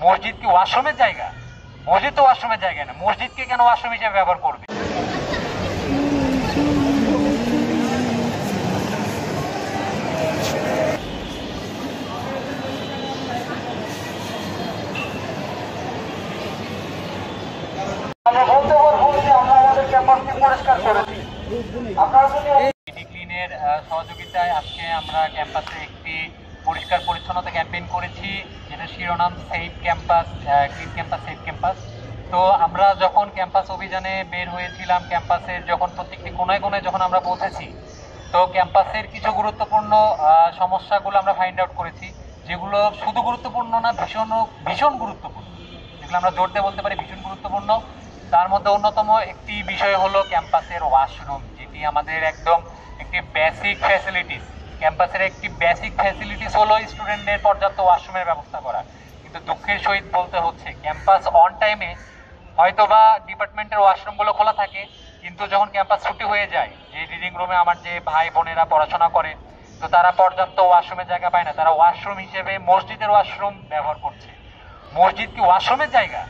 মসজিদ কি ওয়াশরুমের জায়গা? মসজিদ তো ওয়াশরুমের জায়গা না। মসজিদকে কেন ওয়াশরুম হিসেবে ব্যবহার করবে? আমরা বলতে পারবো যে আমরা আমাদের ক্যাম্পাসকে পরিষ্কার করেছি। আপনারা যদি ক্লিনের সহযোগিতায় আজকে আমরা ক্যাম্পাসে একটি পরিষ্কার পরিচ্ছন্নতা ক্যাম্পেইন করেছি, যেটা শিরোনাম safe campus, clean campus safe campus. তো আমরা যখন ক্যাম্পাস অভিযানে বের হয়েছিলাম, ক্যাম্পাসের যখন প্রত্যেকটি কোনায় কোনায় যখন আমরা পৌঁছেছি, তো ক্যাম্পাসের কিছু গুরুত্বপূর্ণ সমস্যাগুলো আমরা ফাইন্ড আউট করেছি, যেগুলো শুধু গুরুত্বপূর্ণ না, ভীষণ গুরুত্বপূর্ণ, যেগুলো আমরা জোর দিয়ে বলতে পারি ভীষণ গুরুত্বপূর্ণ। তার মধ্যে অন্যতম একটি বিষয় হলো ক্যাম্পাসের ওয়াশরুম, যেটি আমাদের একদম একটি বেসিক ফ্যাসিলিটিস। ক্যাম্পাসের একটি বেসিক ফ্যাসিলিটিস হলো স্টুডেন্টদের পর্যাপ্ত ওয়াশরুমের ব্যবস্থা করা, কিন্তু দুঃখের সহিত বলতে হচ্ছে ক্যাম্পাস অন টাইমে হয়তোবা ডিপার্টমেন্টের ওয়াশরুমগুলো খোলা থাকে, কিন্তু যখন ক্যাম্পাস ছুটি হয়ে যায়, যে রিডিং রুমে আমার যে ভাই বোনেরা পড়াশোনা করে, তো তারা পর্যাপ্ত ওয়াশরুমের জায়গা পায় না, তারা ওয়াশরুম হিসেবে মসজিদের ওয়াশরুম ব্যবহার করছে। মসজিদ কি ওয়াশরুমের জায়গা?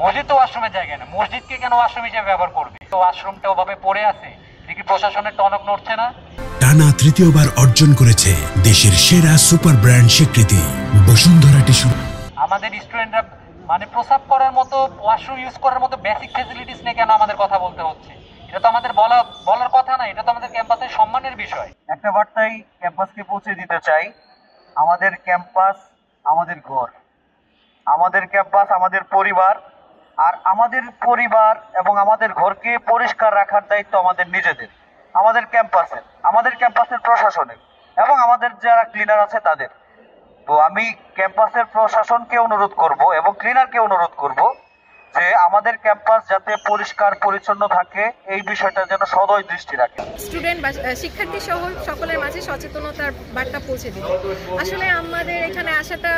মসজিদ তো ওয়াশরুমের জায়গা না। মসজিদকে কেন ওয়াশরুম হিসেবে ব্যবহার করবে? তো ওয়াশরুমটা ওভাবে পড়ে আছে, দেখি প্রশাসনের টনক নড়ছে না। টানা তৃতীয়বার অর্জন করেছে দেশের সেরা সুপার ব্র্যান্ড স্বীকৃতি বসুন্ধরা টিস্যু। আমাদের স্টুডেন্টরা মানে প্রসাব করার মতো, ওয়াশরুম ইউজ করার মতো বেসিক ফ্যাসিলিটিস নিয়ে কেন আমাদের কথা বলতে হচ্ছে? এটা তো আমাদের বলার কথা না, এটা তো আমাদের ক্যাম্পাসের সম্মানের বিষয়। একটা বার্তাই ক্যাম্পাসকে পৌঁছে দিতে চাই, আমাদের ক্যাম্পাস আমাদের ঘর, আমাদের ক্যাম্পাস আমাদের পরিবার, আর আমাদের পরিবার এবং আমাদের ঘরকে পরিষ্কার রাখার দায়িত্ব আমাদের নিজেদের, আমাদের ক্যাম্পাসের প্রশাসনের এবং আমাদের যারা ক্লিনার আছে তাদের। তো আমি ক্যাম্পাসের প্রশাসনকে অনুরোধ করব এবং ক্লিনারকে অনুরোধ করব যে আমাদের ক্যাম্পাস যাতে পরিষ্কার পরিচ্ছন্ন থাকে, এই বিষয়টা যেন সদয় দৃষ্টি রাখে। স্টুডেন্ট বা শিক্ষার্থী সহ সকলের মাঝে সচেতনতার বার্তা পৌঁছে দিতে আসলে আমাদের এখানে আসাটা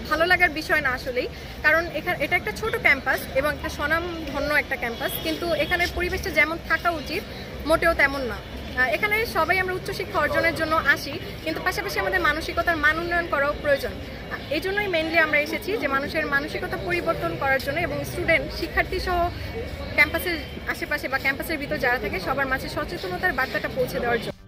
ভালো লাগার বিষয় না আসলেই, কারণ এটা একটা ছোট ক্যাম্পাস এবং একটা স্বনামধন্য একটা ক্যাম্পাস, কিন্তু এখানের পরিবেশটা যেমন থাকা উচিত মোটেও তেমন না। এখানে সবাই আমরা উচ্চশিক্ষা অর্জনের জন্য আসি, কিন্তু পাশাপাশি আমাদের মানসিকতার মান উন্নয়ন করাও প্রয়োজন। এই জন্যই মেইনলি আমরা এসেছি যে মানুষের মানসিকতা পরিবর্তন করার জন্য এবং স্টুডেন্ট শিক্ষার্থী সহ ক্যাম্পাসের আশেপাশে বা ক্যাম্পাসের ভিতর যারা থাকে সবার মাঝে সচেতনতার বার্তাটা পৌঁছে দেওয়ার জন্য।